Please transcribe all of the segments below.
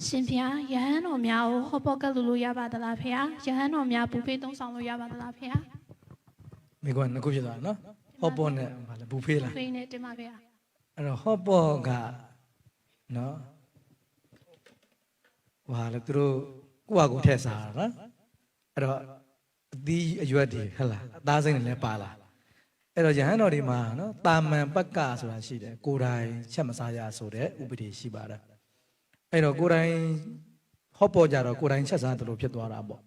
ရှင်ဖျားယဟန်တော်များကိုဟောပေါ်ကပ်လို့ရပါသလားဖေဟာယဟန်တော်များဘူဖေးသုံးဆောင်လို့ရပါသလားဖေဟာမိကွန်းနှစ်ခုဖြစ်သွားနော်ဟောပေါ်နဲ့ဗာလဲဘူဖေးလားဘူဖေးနဲ့တင်ပါဖေဟာအဲ့တော့ဟောပေါ်ကနော်ဟာလေသူတို့ကိုယ့်ဟာကိုယ်ထည့်စားတာနော်အဲ့တော့အသီးအရွက်တွေဟဲ့လားအသားစိမ်းတွေလည်းပါလာအဲ့တော့ယဟန်တော်ဒီမှာနော်တာမန်ပက္ကဆိုတာရှိတယ်ကိုယ်တိုင်ချက်မစားရဆိုတဲ့ဥပဒေရှိပါတယ်အဲ့တော့ကိုယ်တိုင်ဟောပေါ်ကြတော့ကိုယ်တိုင်ချက်စားတယ်လို့ဖြစ်သွားတာပေါ့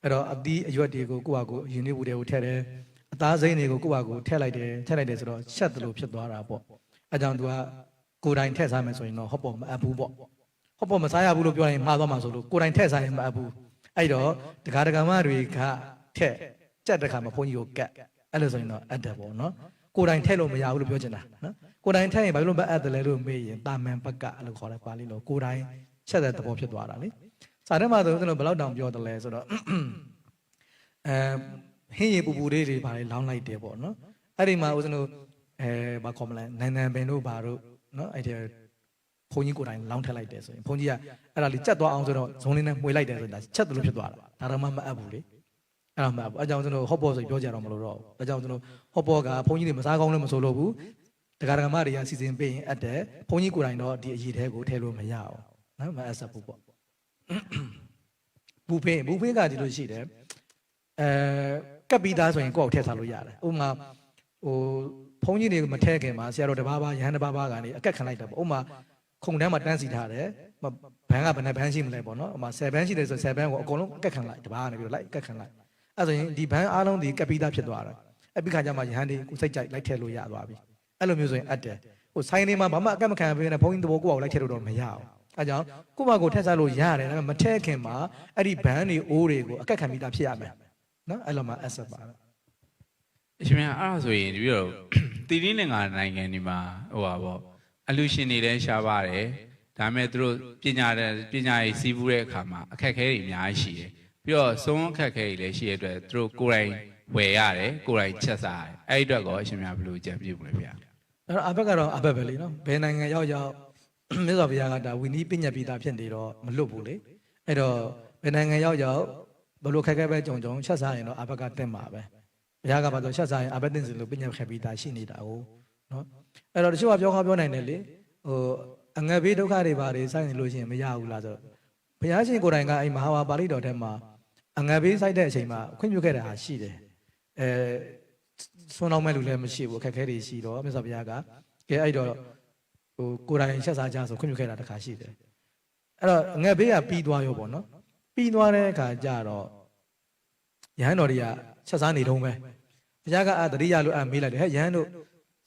အဲ့တော့အသီးအရွက်တွေကိုကိုယ့်ဟာကိုယ်ယူနေဘူးတွေကိုထည့်တယ်အသားစိမ်းတွေကိုကိုယ့်ဟာကိုယ်ထည့်လိုက်တယ်ဆိုတော့ချက်တယ်လို့ဖြစ်သွားတာပေါ့အဲကြောင့်သူကကိုယ်တိုင်ထည့်စားမယ်ဆိုရင်တော့ဟောပေါ်မအပ်ဘူးပေါ့ဟောပေါ်မစားရဘူးလို့ပြောရင်မှားသွားမှာဆိုလို့ကိုယ်တိုင်ထည့်စားရင်မအပ်ဘူးအဲ့တော့ဒကာဒကာမတွေကထက်ကြက်တခါမှဘုန်းကြီးကိုကတ်အဲ့လိုဆိုရင်တော့အပ်တယ်ပေါ့နော်ကိုယ်တိုင်ထည့်လို့မရဘူးလို့ပြောချင်တာနော်ကိုယ်တိုင်ထည့်ရင်ဘာလို့မအပ်တယ်လဲလို့မေးရင်တာမန်ပကလို့ခေါ်တယ်ပါဠိလိုကိုယ်တိုင်ချက်တဲ့သဘောဖြစ်သွားတာလေစာထဲမှာဆိုကျွန်တော်ဘယ်လောက်တောင်ပြောတယ်လဲဆိုတော့ဟင်းရပူပူလေးတွေဘာတွေလောင်းလိုက်တယ်ပေါ့နော်အဲ့ဒီမှာဦးဇင်းတို့ဘာခေါ်မလဲနိုင်ပင်တို့ဘာတို့နော်အဲ့ဒီဘုန်းကြီးကိုယ်တိုင်လောင်းထက်လိုက်တယ်ဆိုရင်ဘုန်းကြီးကအဲ့ဒါလေးချက်သွားအောင်ဆိုတော့ဇုံလေးနဲ့မှွေလိုက်တယ်ဆိုတာချက်တယ်လို့ဖြစ်သွားတာဒါတော့မှမအပ်ဘူးလေအဲ့ဒါမှမအပ်ဘူးအကြောင်းကျွန်တော်ဟော့ပေါ်ဆိုပြောကြရတော့မလို့တော့ဘူးအကြောင်းကျွန်တော်ဟော့ပေါ်ကဘုန်းကြီးတွေမစားကောင်းလို့မဆိုလို့ဘူးဒကာဒကာမတွေကစီစဉ်ပေးရင်အပ်တယ်ဘုန်းကြီးကိုယ်တိုင်တော့ဒီအရေးထဲကိုထည့်လို့မရအောင်နော်မအပ်စဘူးပေါ့ဘူဖေးကဒီလိုရှိတယ်ကပ်ပြီးသားဆိုရင်ကိုယ့်ကိုထည့်ထားလို့ရတယ်ဥပမာဟိုဘုန်းကြီးတွေမထည့်ခင်မှာဆရာတော်တပါးရဟန်းတပါးကနေအကက်ခံလိုက်တာပေါ့ဥပမာခုံတန်းမှာတန်းစီထားတယ်ဘန်းကဘယ်နဲ့ဘန်းရှိမလဲပေါ့နော်ဥပမာ10ဘန်းရှိတယ်ဆို10ဘန်းကိုအကုန်လုံးအကက်ခံလိုက်တပါးကနေပြီးတော့လိုက်အကက်ခံလိုက်အဲ့ဆိုရင်ဒီဘန်းအားလုံးဒီကပ်ပြီးသားဖြစ်သွားတာအဲ့ပြီးခါကျမှရဟန်းတွေကိုစိတ်ကြိုက်လိုက်ထည့်လို့ရသွားပြီအဲ့လိုမျိုးဆိုရင်အပ်တယ်ဟိုဆိုင်နေမှာဘာမှအကက်မခံဘဲနဲ့ဘုန်းကြီးတဘောကိုယ့်ကိုလိုက်ထည့်လို့တော့မရအောင်အဲကြောင့်ကိုယ့်ဘာကိုထည့်စားလို့ရတယ်ဒါပေမဲ့မထည့်ခင်မှာအဲ့ဒီဘန်းတွေအိုးတွေကိုအကက်ခံပြီးသားဖြစ်ရမယ်နော်အဲ့လိုမှအဆက်ပါတော့အရှင်များအဲ့ဒါဆိုရင်ဒီပြီးတော့တီရင်းလင်္ကာနိုင်ငံဒီမှာဟိုပါပေါ့အလူရှင်တွေလည်းရှားပါတယ်ဒါပေမဲ့သူတို့ပညာရေးစီးပူးတဲ့အခါမှာအခက်အခဲတွေအများကြီးရှိတယ်ပြီးတော့စုံအခက်အခဲတွေလည်းရှိတဲ့အတွက်သူတို့ကိုယ်တိုင်ဝယ်ရတယ်ကိုယ်တိုင်ချက်စားရတယ်အဲ့ဒီအတွက်ကောအရှင်များဘယ်လိုကြံပြမလဲဗျာအဲ့တော့အဘက်ကတော့အဘက်ပဲလေနော်ဘယ်နိုင်ငံရောက်မြတ်စွာဘုရားကဒါဝီနီးပညာပိတာဖြစ်နေတော့မလွတ်ဘူးလေအဲ့တော့ဘယ်နိုင်ငံရောက်ဘလို့ခက်ခဲပဲကြုံချက်စားရင်တော့အဘက်ကတက်မှာပဲဘုရားကဘာလို့ချက်စားရင်အဘက်တင်စီလို့ပညာခက်ပိတာရှိနေတာကိုနော်အဲ့တော့တချို့ကပြောနိုင်တယ်လေဟိုအငတ်ဘေးဒုက္ခတွေဘာတွေစိုက်နေလို့ရှိရင်မရဘူးလားဆိုတော့ဘုရားရှင်ကိုယ်တိုင်ကအဲ့မဟာပါဠိတော်ထဲမှာအငတ်ဘေးစိုက်တဲ့အချိန်မှာခွင့်ပြုခဲ့တာဟာရှိတယ်ဆွမ်းအောင်မဲ့လူလည်းမရှိဘူးအခက်ခဲတွေရှိတော့မြတ်စွာဘုရားကကဲအဲ့တော့ဟိုကိုယ်တိုင်ချက်စားကြဆိုခွင့်ပြုခဲ့တာတခါရှိတယ်အဲ့တော့ငတ်ဘေးကပြီးသွားရောပေါ့နော်ပြီးသွားတဲ့အခါကျတော့ယဟန်တော်တွေကချက်စားနေတုံးပဲဘုရားကတတိယလို့မေးလိုက်တယ်ဟဲ့ယဟန်တို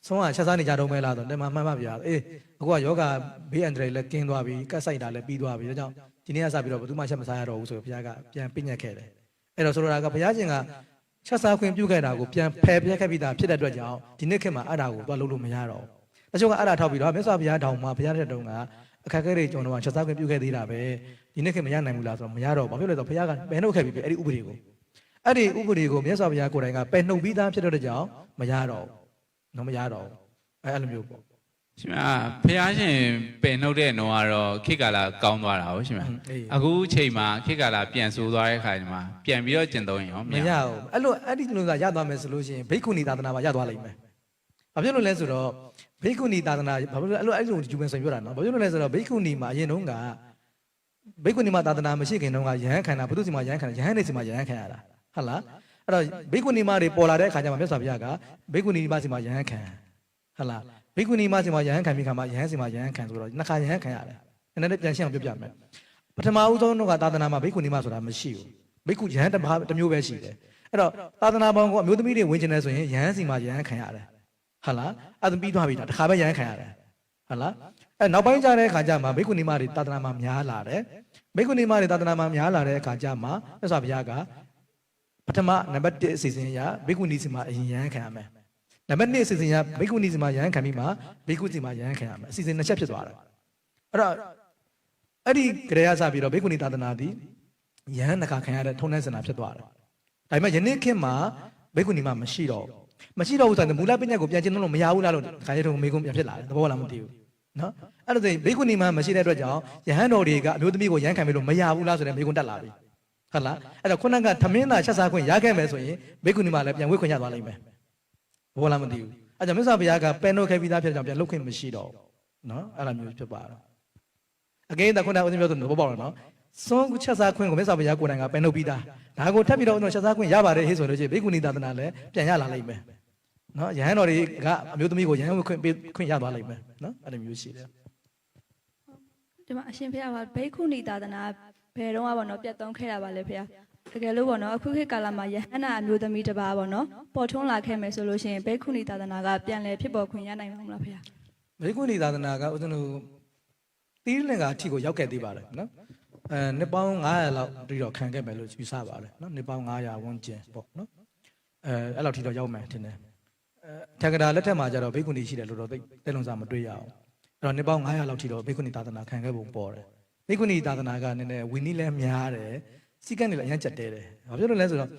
့ဆုံးကချက်စားနေကြတုံးပဲလားဆိုတော့မှန်ပါဗျာအေးအခုကယောဂဘေးအန္တရာယ်လည်းကင်းသွားပြီကတ်ဆိုင်တာလည်းပြီးသွားပြီဒါကြောင့်ဒီနေ့ကစပြီးတော့ဘယ်သူမှချက်မစားရတော့ဘူးဆိုတော့ဘုရားကပြန်ပြညတ်ခဲ့တယ်အဲ့တော့ဆိုတော့ကဘုရားရှင်ကချက်စားခွင့်ပြုခဲ့တာကိုပြန်ဖယ်ပြက်ခဲ့ပြီးသားဖြစ်တဲ့အတွက်ကြောင့်ဒီနေ့ခေတ်မှာအဲ့ဒါကိုသွားလုပ်လို့မရတော့ဘူးတချို့ကအဲ့ဒါထောက်ပြီးတော့မြတ်စွာဘုရားတောင်မှာဘုရားတဲ့တုန်းကအခက်အခဲတွေကြုံတော့ချက်စားခွင့်ပြုခဲ့သေးတာပဲဒီနေ့ခေတ်မရနိုင်ဘူးလားဆိုတော့မရတော့ဘာဖြစ်လဲဆိုတော့ဘုရားကပယ်နှုတ်ခဲ့ပြီအဲ့ဒီဥပဒေကိုမြတ်စွာဘုရားကိုယ်တိုင်ကပယ်နှုတ်ပြီးသားဖြစ်တဲ့ကြောင့်မရတော့ဘူးမရတော့အဲ့လိုမျိုးပေါ့ရှင်မဘုရားရှင်ပယ်နှုတ်တဲ့နှောကတော့ခေတ်ကာလကောင်းသွားတာဟုတ်ရှင်မအခုချိန်မှာခေတ်ကာလပြန်ဆိုးသွားတဲ့ခါကျမှပြန်ပြီးတော့ကျင့်သုံးရင်ရောမရဘူးအဲ့ဒီလိုကရသွားမယ်ဆိုလို့ရှိရင်ဘိက္ခုနီသာသနာမှာရသွားလိမ့်မယ်ဘာဖြစ်လို့လဲဆိုတော့ဘိက္ခုနီသာသနာဘာဖြစ်လို့အဲ့လိုဂျူပန်ဆိုပြောတာနော်ဘာဖြစ်လို့လဲဆိုတော့ဘိက္ခုနီမှာအရင်တုန်းကဘိက္ခုနီမှာသာသနာမရှိခင်တုန်းကယဟန်ခန္ဓာဘုသူစီမှာယဟန်ခန္ဓာယဟန်နေစီမှာယဟန်ခံရတာဟုတ်လားအဲ့တော့ဘိက္ခုနီမတွေပေါ်လာတဲ့အခါကျမှမြတ်စွာဘုရားကဘိက္ခုနီမစီမှာယဟန်ခံဟုတ်လားဘိက္ခုနီမစီမှာယဟန်ခံပြီးခါမှာယဟန်စီမှာယဟန်ခံဆိုတော့နှစ်ခါယဟန်ခံရတယ်။နည်းနည်းပြန်ရှင်းအောင်ပြောပြမယ်။ပထမဦးဆုံးတော့ကသာသနာမှာဘိက္ခုနီမဆိုတာမရှိဘူး။ဘိက္ခုယဟန်တစ်မျိုးပဲရှိတယ်။အဲ့တော့သာသနာပေါင်းကအမျိုးသမီးတွေဝင်ကျင်နေဆိုရင်ယဟန်စီမှာယဟန်ခံရတယ်။ဟုတ်လား။အဲ့ဒါပြီးသွားပြီလား။တစ်ခါပဲယဟန်ခံရတယ်။ဟုတ်လား။အဲ့နောက်ပိုင်းကျတဲ့အခါကျမှဘိက္ခုနီမတွေသာသနာမှာများလာတယ်။ဘိက္ခုနီမတွေသာသနာမှာများလာတဲ့အခါကျမှမြတ်စွာဘုရားကပထမနံပါတ်1အစီအစဉ်အရဘိက္ခုနီစီမှာအရင်ယဟန်ခံရမယ်နံပါတ်2အစီအစဉ်ကဘိက္ခုနီစီမှာယဟန်ခံပြီးမှဘိက္ခုစီမှာယဟန်ခံရမယ်အစီအစဉ်2ချက်ဖြစ်သွားတယ်အဲ့တော့အဲ့ဒီကြရစပြီးတော့ဘိက္ခုနီသာသနာသည်ယဟန်တစ်ခါခံရတဲ့ထုံးတမ်းစင်တာဖြစ်သွားတယ်ဒါပေမဲ့ယနေ့ခေတ်မှာဘိက္ခုနီမှာမရှိတော့ဘူးဆိုရင်မူလပညာကိုပြန်ကျင့်လို့မရဘူးလားလို့ခါရတုံမေကွန်းပြန်ဖြစ်လာတယ်သဘောလားမသိဘူး နော်အဲ့ဒါဆိုရင်ဘေကုဏီမှာမရှိတဲ့အတွက်ကြောင့်ယဟန်တော်တွေကအမျိုးသမီးကိုရမ်းခံပြီးလို့မရဘူးလားဆိုတဲ့ဘေကုဏတက်လာပြီဟုတ်လားအဲ့တော့ခုနကသမင်းသားချက်စားခွင့်ရခဲ့မယ်ဆိုရင်ဘေကုဏီမှာလည်းပြန်ဝိခွင့်ရသွားလိမ့်မယ်ဘောလားမသိဘူးအဲ့ကြောင့်မြတ်စွာဘုရားကပန်တော့ခဲ့ပြီးသားဖြစ်တဲ့ကြောင့်ပြန်လုခွင့်မရှိတော့နော်အဲ့လိုမျိုးဖြစ်ပါတော့အကင်းတခုနကဦးဇင်းပြောသူဘောပေါက်တယ်နော်စွန့်ချက်စားခွင့်ကိုမြတ်စွာဘုရားကိုယ်တိုင်ကပန်ထုတ်ပြီးသားဒါကိုထပ်ပြီးတော့ချက်စားခွင့်ရပါတယ်ဟေ့ဆိုလို့ရှိရင်ဘေကုဏီသာသနာလည်းပြန်ရလာလိမ့်မယ်နော်ယဟန်တော်တွေကအမျိုးသမီးကိုယဟန်ခွင့်ပေးခွင့်ရသွားလိမ့်မယ်နော်အဲ့လိုမျိုးရှိတယ်ဒီမှာအရှင်ဖေကဘိက္ခုနီသာသနာဘယ်တော့မှပေါ့နော်ပြတ်သုံးခဲ့တာပါလေဖေတကယ်လို့ပေါ့နော်အခုခေတ်ကာလမှာယဟန်နာအမျိုးသမီးတစ်ပါးပေါ့နော်ပေါ်ထွန်းလာခဲ့မယ်ဆိုလို့ရှိရင်ဘိက္ခုနီသာသနာကပြန်လည်ဖြစ်ပေါ်ခွင့်ရနိုင်မှာမလားဖေဘေကုဏီသာသနာကဦးဇင်းတို့သီရိလင်္ကာအထိကိုရောက်ခဲ့သေးပါတယ်နော်နှစ်ပေါင်း900လောက်ပြီးတော့ခံခဲ့မယ်လို့ယူဆပါတယ်နော်နှစ်ပေါင်း900ဝန်းကျင်ပေါ့နော်အဲ့လောက်ထိတော့ရောက်မယ်ထင်တယ်ထက်ကရာလက်ထက်မှာကျတော့ဘေကုဏီရှိတယ်လို့တော့သိလုံးစားမတွေ့ရအောင်အဲ့တော့နှစ်ပေါင်း900လောက်ထိတော့ဘေကုဏီသာသနာခံခဲ့ပုံပေါ်တယ်ဘေကုဏီသာသနာကနည်းနည်းဝီနီလည်းများတယ်စီကံတွေလည်းအရင်ကြက်တဲတယ်ဘာဖြစ်လို့လဲဆိုတော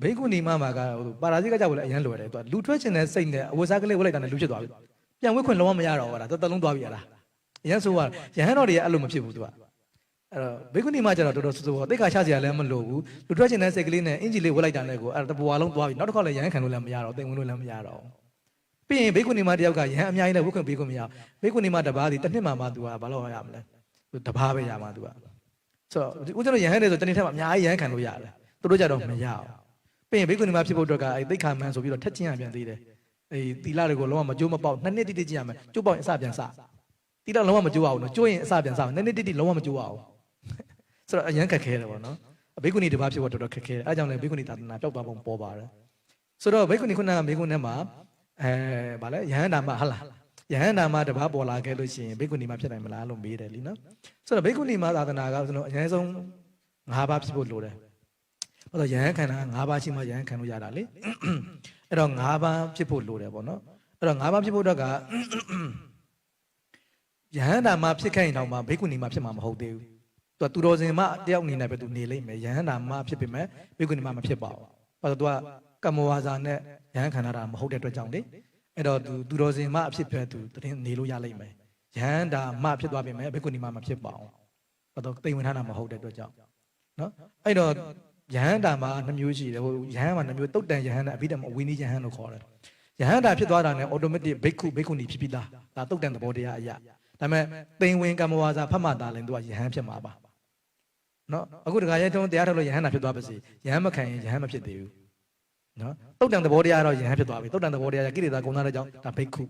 ့ဘေကုဏီမှာကပါရာဇိကကြောက်လည်းအရင်လွယ်တယ်သူကလူထွက်ချင်တဲ့စိတ်နဲ့အဝတ်စားကလေးဝတ်လိုက်တာနဲ့လူဖြစ်သွားပြီပြန်ဝတ်ခွင့်လုံးဝမရတော့ဘူးလားသက်လုံးသွားပြီလားအရင်ဆိုကရဟန်းတော်တွေကအဲ့လိုမဖြစ်ဘူးသူကအဲ့တော့ဘေကုဏီမှာကျတော့တော်တော်စိုးသိက္ခာချစရာလည်းမလိုဘူးလူထွက်ချင်တဲ့စိတ်ကလေးနဲ့အင်ဂျီလေးဝတ်လိုက်တာနဲ့ကိုအဲ့ဒါတပွားလုံးသွားပြီနောက်တစ်ခါလည်းရဟန်းခံလို့လည်းမရတော့သိဝင်လို့လည်းမရတော့ပြီးရင်ဘေကုဏီမှာတယောက်ကရဟန်းအများကြီးနဲ့ဝတ်ခွင့်ပေးခွင့်မရဘေကုဏီမှာတပားဒီတစ်နှစ်မှသူကဘာလို့ရမလဲတပားပဲရမှာသူကဆိုတော့ဦးကျွန်တော်ရဟန်းတွေဆိုတနေ့ထက်မှအများကြီးရဟန်းခံလို့ရတယ်သူတို့ကြတော့မရအောင်ပြီးရင်ဘေကုဏီမှာဖြစ်ဖို့အတွက်ကအဲ့သိက္ခာမှန်ဆိုပြီးတော့ထက်ချင်းရပြန်သေးတယ်အေးတီလာတွေကိုလုံးဝမကြိုးမပေါက်နှစ်နှစ်တိတိကြည့်ရမယ်ကျိုးပေါက်ရင်အစပြန်စတီလာလုံးဝမကြိုးအောင်နော်ကျိုးရင်အစပြန်စနှစ်နှစ်တိတိလုံးဝမကြိုးအောင်ဆိုတော့အရန်ခက်ခဲတယ်ပေါ့နော်ဘေကုဏီတစ်ပါးဖြစ်ဖို့တော်တော်ခက်ခဲတယ်အဲကြောင့်လည်းဘေကုဏီသာသနာပျောက်သွားပုံပေါ်ပါတယ်ဆိုတော့ဘေကုဏီခုနကဘေကုဏီမှာဗာလဲယဟန္တာမဟုတ်လားယဟန္တာမတစ်ပါးပေါ်လာခဲ့လို့ရှိရင်ဘေကုဏီမှာဖြစ်နိုင်မလားလို့မေးတယ်လीနော်ဆိုတော့ဘေကုဏီမှာသာသနာကကျွန်တော်အရင်ဆုံး၅ပါးဖြစ်ဖို့လိုတယ်ဘာလို့ယဟန်ခန္ဓာ၅ပါးရှိမှယဟန်ခံလို့ရတာလေအဲ့တော့၅ပါးဖြစ်ဖို့လိုတယ်ပေါ့နော်အဲ့တော့၅ပါးဖြစ်ဖို့တော့ကယဟန္တာမဖြစ်ခဲ့ရင်တော့မှဘေကုဏီမှာဖြစ်မှာမဟုတ်သေးဘူးသူတော်စင်မတယောက်အနေနဲ့ပဲသူနေလိမ့်မယ်ယဟန္တာမဖြစ်ပေမဲ့ဘေကုဏီမှာမဖြစ်ပါဘူးဘာလို့သူကကမ္မဝါစာနဲ့ယဟန်ခန္ဓာတာမဟုတ်တဲ့အတွက်ကြောင့်လေအဲ့တော့သူတော်စင်မအဖြစ်ပဲသူတင်နေလို့ရလိမ့်မယ်ယဟန္တာမဖြစ်သွားပေမဲ့ဘေကုဏီမှာမဖြစ်ပါဘူးဘာလို့တိမ်ဝင်ထားတာမဟုတ်တဲ့အတွက်ကြောင့်နော်အဲ့တော့ယဟန္တာမှာ2မျိုးရှိတယ်ဟိုယဟန်မှာ2မျိုးတုတ်တန်ယဟန်နဲ့အဘိဓမ္မာဝိနည်းယဟန်လို့ခေါ်တယ်ယဟန္တာဖြစ်သွားတာနဲ့ automatic ဘိက္ခုနီဖြစ်ပြီးသားဒါတုတ်တန်သဘောတရားအရာဒါပေမဲ့တိမ်ဝင်ကမ္မဝါစာဖတ်မှသာလဲသူကယဟန်ဖြစ်မှာပါနော်အခုတခါရဲတုံးတရားထုတ်လို့ယဟန်တာဖြစ်သွားပါစေယဟန်မခံရင်ယဟန်မဖြစ်သေးဘူးနော်တုတ်တန်သဘောတရားတော့ယဟန်ဖြစ်သွားပြီတုတ်တန်သဘောတရားကိလေသာကုန်တဲ့ကြောင့်ဒါဘိက္ခု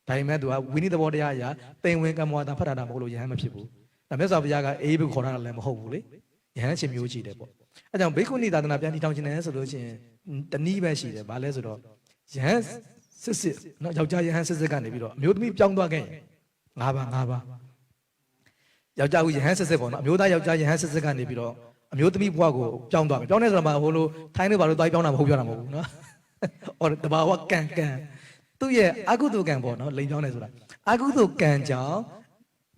ဒါပေမဲ့သူကဝိနည်းသဘောတရားအရာတိမ်ဝင်ကမ္မဝါစာဖတ်တာမဟုတ်လို့ယဟန်မဖြစ်ဘူးဒါမြတ်စွာဘုရားကအေးဘုခေါ်တာလည်းမဟုတ်ဘူးလေယဟန်ရှင်မျိုးကြီးတယ်ပေါ့အဲကြောင့်ဘေကုဏီသာသနာပြန်တည်ထောင်ခြင်းနဲ့ဆိုလို့ရှိရင်တနည်းပဲရှိတယ်ဘာလဲဆိုတော့ယဟန်စစ်နော်ယောက်ျားယဟန်စစ်ကနေပြီးတော့အမျိုးသမီးပြောင်းသွားခဲ့ရင်၅ပါးယောက်ျားကယဟန်စစ်ပေါ့နော်အမျိုးသားယောက်ျားယဟန်စစ်ကနေပြီးတော့အမျိုးသမီးဘဝကိုပြောင်းသွားပြီပြောင်းနေဆိုတော့မှဟိုလိုထိုင်းနေပါလို့သွားပြောင်းတာမဟုတ်ပြောတာမဟုတ်ဘူးနော်အော်တဘာဝကံသူ့ရဲ့အကုသိုလ်ကံပေါ့နော်လိန်ပြောင်းနေဆိုတာအကုသိုလ်ကံကြောင့်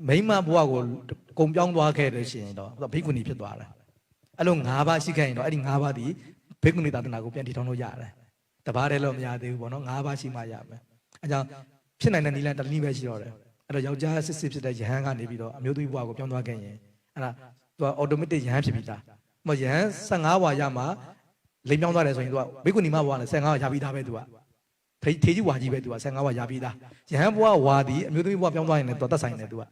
မိမဘဝကိုကုံပြောင်းသွားခဲ့လို့ရှိရင်တော့ဘေကုဏီဖြစ်သွားတယ်အဲ့လို၅ပါးရှိခဲ့ရင်တော့အဲ့ဒီ၅ပါးဒီဘေကုဏီသာသနာကိုပြန်တည်ထောင်လို့ရတယ်တပါးတည်းလို့မရသေးဘူးပေါ့နော်၅ပါးရှိမှရမယ်အဲကြောင့်ဖြစ်နိုင်တဲ့နည်းလမ်းတစ်နည်းပဲရှိတော့တယ်အဲ့တော့ယောက်ျားစစ်ဖြစ်တဲ့ယဟန်ကနေပြီးတော့အမျိုးသမီးဘဝကိုပြောင်းသွားခဲ့ရင်အဲ့ဒါသူက automatic ယဟန်ဖြစ်ပြီးသားမဟုတ်ယဟန်15ဝါရမှလိမ်ပြောင်းသွားတယ်ဆိုရင်သူကဘေကုဏီမဘဝနဲ့15ဝါရပြီးသားပဲသူကထေကြီးဝါကြီးပဲသူက15ဝါရပြီးသားယဟန်ဘဝဝါဒီအမျိုးသမီးဘဝပြောင်းသွားရင်လည်းသူသက်ဆိုင်တယ်သူက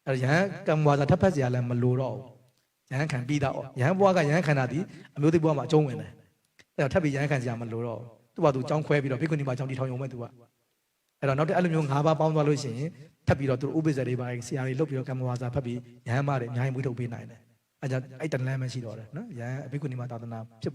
အဲ့ယဟန်ကံဝါစာထပ်ဖက်စရာလည်းမလိုတော့ဘူးယဟန်ခံပြီးသားယဟန်ဘွားကယဟန်ခန္ဓာဒီအမျိုးသမီးဘွားမှာအကျုံးဝင်တယ်အဲ့တော့ထပ်ပြီးယဟန်ခံစရာမလိုတော့သူ့ဘာသူကြောင်းခွဲပြီးတော့ဘေကုဏီမှာကြောင်းတီထောင်ရုံပဲသူကအဲ့တော့နောက်တဲ့အဲ့လိုမျိုး၅ပါးပေါင်းသွားလို့ရှိရင်ထပ်ပြီးတော့သူဥပိ္ပဇ္ဇတွေပါဆရာတွေလုပ်ပြီးတော့ကမ္မဝါစာဖတ်ပြီးယဟန်မတွေအများကြီးမွေးထုတ်ပေးနိုင်တယ်အဲ့ကြောင့်အဲ့တန်လန်းမရှိတော့တယ်နော်ယဟန်ဘေကုဏီမှာသာသနာဖြစ်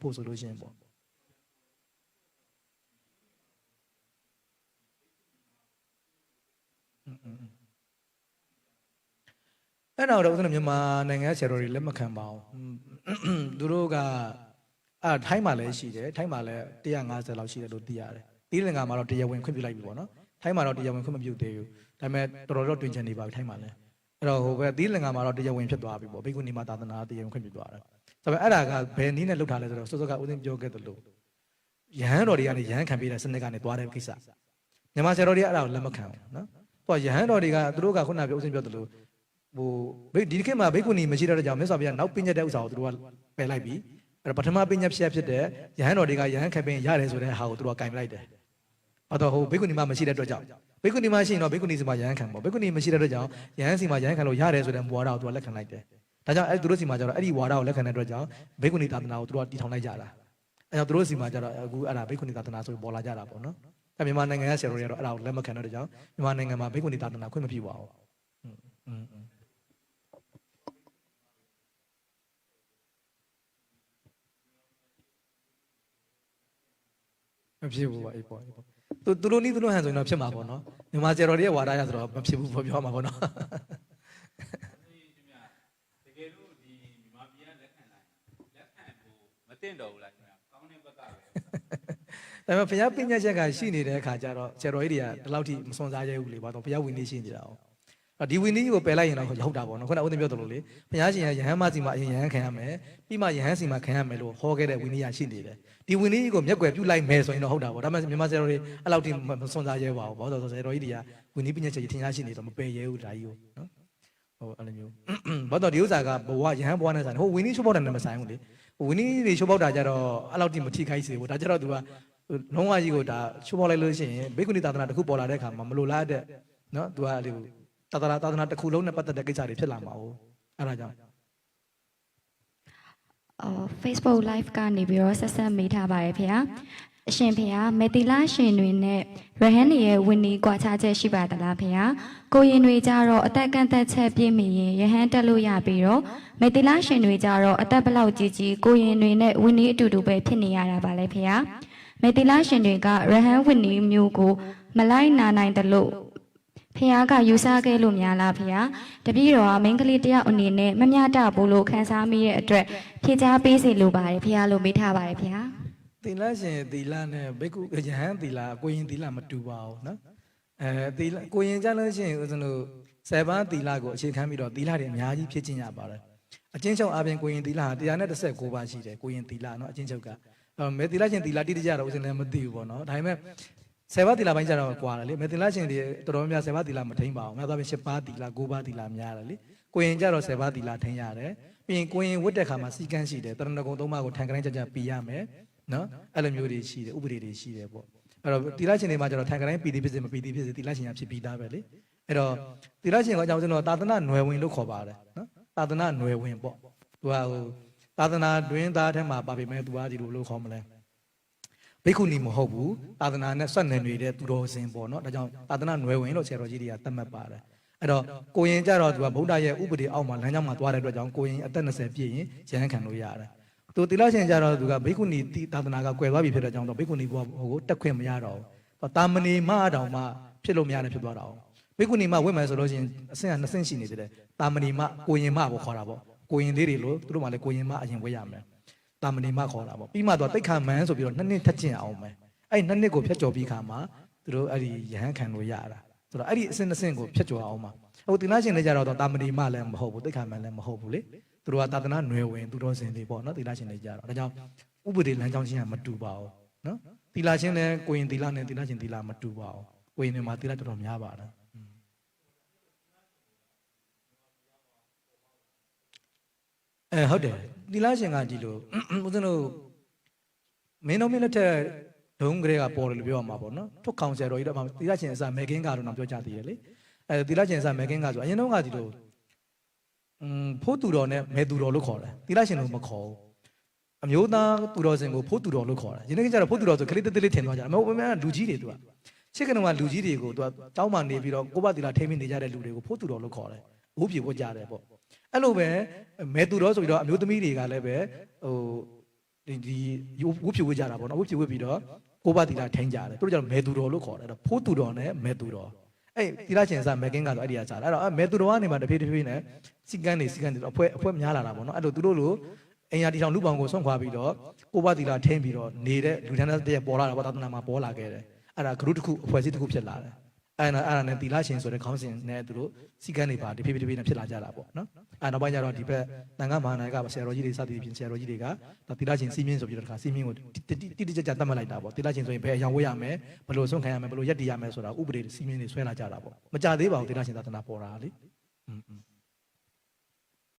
ဖို့ဆိုလို့ရှိရင်ပေါ့အဲ့တော့ဦးဇင်းမြန်မာနိုင်ငံဆရာတော်တွေလက်မခံပါဘူးသူတို့ကထိုင်းမှာလည်းရှိတယ်ထိုင်းမှာလည်း150လောက်ရှိတယ်လို့သိရတယ်တီးလင်္ကာမှာတော့တရားဝင်ခွင့်ပြုလိုက်ပြီပေါ့နော်ထိုင်းမှာတော့တရားဝင်ခွင့်မပြုသေးဘူးဒါပေမဲ့တော်တော်တွင်ကျန်နေပါပြီထိုင်းမှာလည်းအဲ့တော့ဟိုပဲတီးလင်္ကာမှာတော့တရားဝင်ဖြစ်သွားပြီပေါ့ဘေကုဏီမှာသာသနာတရားဝင်ခွင့်ပြုသွားတယ်ဒါပေမဲ့အဲ့ဒါကဘယ်နည်းနဲ့လုပ်ထားလဲဆိုတော့စောစောကဦးဇင်းပြောခဲ့သလိုယဟန်တော်တွေကနေယဟန်ခံပေးတဲ့စနစ်ကနေသွားတဲ့ကိစ္စမြန်မာဆရာတော်တွေကအဲ့ဒါကိုလက်မခံဘူးနော် တော့ယဟန်တော်တွေကသူတို့ကခုနပြောဦးစင်းပြောတယ်လို့ဟိုဒီခေတ်မှာဘိက္ခုနီမရှိတဲ့ကြောင့်မြတ်စွာဘုရားနောက်ပညတ်တဲ့ဥစ္စာကိုသူတို့ကပယ်လိုက်ပြီအဲ့တော့ပထမပညတ်ဖြစ်တဲ့ယဟန်တော်တွေကယဟန်ခပင်ရတယ်ဆိုတဲ့ဟာကိုသူတို့ကကင်လိုက်တယ်အဲ့တော့ဟိုဘိက္ခုနီမှာမရှိတဲ့အတွက်ကြောင့်ဘိက္ခုနီမှာရှိရင်တော့ဘိက္ခုနီစီမှာယဟန်ခံပေါ့ဘိက္ခုနီမရှိတဲ့အတွက်ကြောင့်ယဟန်စီမှာယဟန်ခံလို့ရတယ်ဆိုတဲ့မူဝါဒကိုသူကလက်ခံလိုက်တယ်ဒါကြောင့်အဲ့သူတို့စီမှာကျတော့အဲ့ဒီဝါဒကိုလက်ခံတဲ့အတွက်ကြောင့်ဘိက္ခုနီသာသနာကိုသူတို့ကတည်ထောင်လိုက်ကြတာအဲ့တော့သူတို့စီမှာကျတော့အခုအဲ့ဒါဘိက္ခုနီသာသနာဆိုပြီးပေါ်လာကြတာပေါ့နော်အဲ့မြန်မာနိုင်ငံရဲ့ဆရာတော်တွေကတော့အဲ့ဒါကိုလက်မခံတဲ့ကြောင့်မြန်မာနိုင်ငံမှာဘိက္ခုနီသာသနာခွင့်မပြုပါဘူးမဖြစ်ဘူးပါအေးပေါ့သူတို့နည်းသူတို့ဟန်ဆိုရင်တော့ဖြစ်မှာပေါ့နော်မြန်မာဆရာတော်တွေရဲ့ဝါဒရဆိုတော့မဖြစ်ဘူးပေါ့ပြောမှာပေါ့နော် တကယ်လို့ဒီမြန်မာပြည်ကလက်ခံလိုက်လက်ခံဖို့မတင်တော့ဘူးလားခင်ဗျာကောင်းတဲ့ဘက်ကပဲ ဒါပေမဲ့ဘုရားပညာချက်ကရှိနေတဲ့အခါကျတော့ဆရာတော်ကြီးတွေကဒီလောက်ထိမစွန့်စားရဲဘူးလေဘာလို့ဘုရားဝိနည်းရှိနေတာအောင်ဒီဝိနည်းကြီးကိုပယ်လိုက်ရင်တော့ရောက်တာပေါ့နော်ခုနဦးသိပြောသလိုလေဘုရားရှင်ကယဟန်မစီမှာအရင်ယဟန်ခံရမယ်ပြီးမှယဟန်စီမှာခံရမယ်လို့ဟောခဲ့တဲ့ဝိနည်းရရှိနေတယ်ဒီဝိနည်းကြီးကိုမျက်ကွယ်ပြုလိုက်မယ်ဆိုရင်တော့ဟုတ်တာပေါ့ဒါပေမဲ့မြန်မာဆရာတော်တွေအဲ့လောက်ထိမစွန့်စားရဲပါဘူးဘာလို့ဆိုဆရာတော်ကြီးတွေကဝိနည်းပညာချက်ကြီးထင်ရှားရှိနေတော့မပယ်ရဲဘူးဒါကြီးကိုနော်ဟိုအဲ့လိုမျိုးဘာလို့ဒီဥစ္စာကဘဝယဟန်ဘဝနဲ့ဆိုင်ဟိုဝိနည်းချိုးပေါက်တယ်နဲ့မဆိုင်ဘူးလေဝိနည်းတွေချိုးပေါက်တာကြတော့အဲ့လောက်ထိမထိခိုက်စေဘူးဒါကြတော့ तू ကလုံးဝကြီးကိုဒါချိုးပေါက်လိုက်လို့ရှိရင်ဘိက္ခုနီသာသနာတစ်ခုပေါ်လာတဲ့အခါမှာမလိုလားတဲ့နော် तू ကအဲ့လိုသာသနာတစ်ခုလုံးနဲ့ပတ်သက်တဲ့ကိစ္စတွေဖြစ်လာမှာ哦အဲ့ဒါကြောင့် Facebook live ကနေပြီးတော့ဆက်ဆက်မေးထားပါတယ်ဖေဟာအရှင်ဖေဟာမေတီလာရှင်တွေနဲ့ရဟန်းတွေရဲ့ဝင်းနီကွာခြားချက်ရှိပါသလားဖေဟာကိုရင်တွေကြတော့အသက်ကန့်သက်ချက်ပြည့်မီရင်ရဟန်းတက်လို့ရပြီးတော့မေတီလာရှင်တွေကြတော့အသက်ဘလောက်ကြီးကြီးကိုရင်တွေနဲ့ဝင်းနီအတူတူပဲဖြစ်နေရတာပါလေဖေဟာမေတီလာရှင်တွေကရဟန်းဝင်းနီမျိုးကိုမလိုက်နာနိုင်တယ်လို့ဖះကယူဆခဲ့လို့များလားဖះတပည့်တော်ကမိန်းကလေးတယောက်အနေနဲ့မမျှတဘူးလို့ခံစားမိတဲ့အတွက်ဖြေချပေးစီလိုပါတယ်ဖះလို့မေးထားပါတယ်ဖះ သီလရှင်သီလနဲ့ဘိက္ခုယဟန်သီလကိုရင်သီလမတူပါဘူးနော်သီလကိုရင်ကြလို့ရှိရင်ဦးဇင်းတို့7ပါးသီလကိုအခြေခံပြီးတော့သီလတွေအများကြီးဖြစ်ခြင်းရပါတယ်အချင်းချုပ်အပြင်ကိုရင်သီလဟာ119ပါးရှိတယ်ကိုရင်သီလနော်အချင်းချုပ်ကမဲသီလရှင်သီလတိတိကျတော့ဦးဇင်းလည်းမသိဘူးပေါ့နော်ဒါပေမဲ့7ပါးသီလပိုင်းကျတော့ကွာတယ်လေမဲသီလရှင်တွေတော်တော်များ7ပါးသီလမထိန်ပါဘူးများသောအားဖြင့်10ပါးသီလ9ပါးသီလများတယ်လေကိုရင်ကြတော့10ပါးသီလထိန်ရတယ်ပြီးရင်ကိုရင်ဝတ်တဲ့ခါမှာစီကန်းရှိတယ်တရဏဂုံ3ပါးကိုထန်ကတိုင်းကြကြပြီးရမယ်နော်အဲ့လိုမျိုးတွေရှိတယ်ဥပဒေတွေရှိတယ်ပေါ့အဲ့တော့သီလရှင်တွေမှာကျတော့ထန်ကတိုင်းပြီးသည်ဖြစ်စေမပြီးသည်ဖြစ်စေသီလရှင်ကဖြစ်ပြီးသားပဲလေအဲ့တော့သီလရှင်ကအကြောင်းကျွန်တော်သာသနာຫນွယ်ဝင်လို့ခေါ်ပါတယ်နော်သာသနာຫນွယ်ဝင်ပေါ့သူကဟိုသာသနာတွင်သားထဲမှာပါပေမဲ့သူကဒီလိုလို့ခေါ်မလဲဘိက္ခုနီမဟုတ်ဘူးသာသနာနဲ့ဆက်နယ်နေတဲ့သူတော်စင်ပေါ့နော်ဒါကြောင့်သာသနာຫນွယ်ဝင်လို့ဆရာတော်ကြီးတွေကသတ်မှတ်ပါတယ်အဲ့တော့ကိုရင်ကြတော့သူကဗုဒ္ဓရဲ့ဥပဒေအောက်မှာလမ်းကြောင်းမှာသွားတဲ့အတွက်ကြောင့်ကိုရင်အသက်20ပြည့်ရင်ရဟန်းခံလို့ရတယ်သူသီလရှင်ကြတော့သူကဘိက္ခုနီသာသနာကကွယ်သွားပြီဖြစ်တဲ့ကြောင့်တော့ဘိက္ခုနီဘုရားကိုတက်ခွင့်မရတော့ဘူးတာမဏေမတောင်မှဖြစ်လို့မရနဲ့ဖြစ်သွားတာအောင်ဘိက္ခုနီမဝင့်မယ်ဆိုလို့ရှိရင်အဆင့်က2ဆင့်ရှိနေတယ်တာမဏေမကိုရင်မကိုခေါ်တာပေါ့ကိုရင်လေးတွေလို့သူတို့မှလည်းကိုရင်မအရင်ဝဲရမယ်တာမဏေမခေါ်တာပေါ့ပြီးမှသူကတိတ်ခါမန်းဆိုပြီးတော့2နှစ်ထပ်ကျင်အောင်မယ်အဲ့2နှစ်ကိုဖျက်ကျော်ပြီးခါမှာသူတို့အဲ့ဒီရဟန်းခံလို့ရတာဆိုတော့အဲ့ဒီအဆင့်2ဆင့်ကိုဖျက်ကျော်အောင်မှာဟိုသီလရှင်တွေကြတော့တာမဏေမလည်းမဟုတ်ဘူးတိတ်ခါမန်းလည်းမဟုတ်ဘူးလေသူတို့ကသာသနာຫນွယ်ဝင်သူတော်စင်တွေပေါ့နော်သီလရှင်တွေကြတော့ဒါကြောင့်ဥပဒေလမ်းကြောင်းချင်းကမတူပါဘူးနော်သီလရှင်နဲ့ကိုရင်သီလနဲ့သီလရှင်သီလမတူပါဘူးကိုရင်တွေမှာသီလတော်တော်များပါတယ်ဟုတ်တယ်သီလရှင်ကဒီလိုဦးဇင်းတို့မင်းတို့မင်းလက်ထက်ဒုံကလေးကပေါ်တယ်လို့ပြောရမှာပေါ့နော်ထွတ်ခေါင်ဆရာတော်ကြီးတော့သီလရှင်အစမဲကင်းကတော့ပြောကြသေးတယ်လေသီလရှင်အစမဲကင်းကဆိုအရင်တော့ကဒီလိုဖိုးသူတော်နဲ့မဲသူတော်လို့ခေါ်တယ်သီလရှင်လို့မခေါ်ဘူးအမျိုးသားသူတော်စင်ကိုဖိုးသူတော်လို့ခေါ်တယ်ယနေ့ကျတော့ဖိုးသူတော်ဆိုခလေးတက်တက်လေးထင်သွားကြတယ်မဟုတ်ဘူးလူကြီးတွေသူကရှစ်ကနကလူကြီးတွေကိုသူကတောင်းမှနေပြီးတော့ကိုဘသီလထိမ့်မိနေကြတဲ့လူတွေကိုဖိုးသူတော်လို့ခေါ်တယ်ဘိုးပြေဝတ်ကြတယ်ပေါ့အဲ့လိုပဲမဲသူတော်ဆိုပြီးတော့အမျိုးသမီးတွေကလည်းပဲဟိုဒီဝတ်ပြေဝတ်ကြတာပေါ့နော်ဝတ်ပြေဝတ်ပြီးတော့ကိုဘသီလထိမ့်ကြတယ်သူတို့ကျတော့မဲသူတော်လို့ခေါ်တယ်အဲ့တော့ဖိုးသူတော်နဲ့မဲသူတော်အဲ့သီလရှင်စမဲကင်းကတော့အဲ့ဒီကစားတယ်အဲ့တော့မဲသူတော်ကနေမှတဖြည်းဖြည်းနဲ့စီကန်းနေတော့အဖွဲများလာတာပေါ့နော်အဲ့လိုသူတို့လိုအင်ယာတီထောင်လူပောင်ကိုဆွန့်ခွာပြီးတော့ကိုဘသီလထိမ့်ပြီးတော့နေတဲ့လူထမ်းတဲ့ပေါ်လာတာပေါ့သာသနာမှာပေါ်လာခဲ့တယ်အဲ့ဒါဂရုတစ်ခုအဖွဲ့အစည်းတစ်ခုဖြစ်လာတယ် အဲ့ဒါနဲ့တီလာရှင်ဆိုတဲ့ခေါင်းစဉ်နဲ့သူတို့စီကန်းတွေပါဒီဖြည်းဖြည်းနဲ့ဖြစ်လာကြတာပေါ့နော်အဲ့နောက်ပိုင်းကျတော့ဒီဘက်တန်ခါမဟာနာယကဆရာတော်ကြီးတွေစသည်ဖြင့်ဆရာတော်ကြီးတွေကတီလာရှင်စီမင်းဆိုပြီးတော့တခါစီမင်းကိုတိကျကျသတ်မှတ်လိုက်တာပေါ့တီလာရှင်ဆိုရင်ဘယ်အရောင်ဝတ်ရမယ်ဘယ်လိုဆုံးခံရမယ်ဘယ်လိုရက်တည်ရမယ်ဆိုတာဥပဒေစီမင်းတွေဆွဲလာကြတာပေါ့မကြသေးပါဘူးတီလာရှင်သာသနာပေါ်တာလေ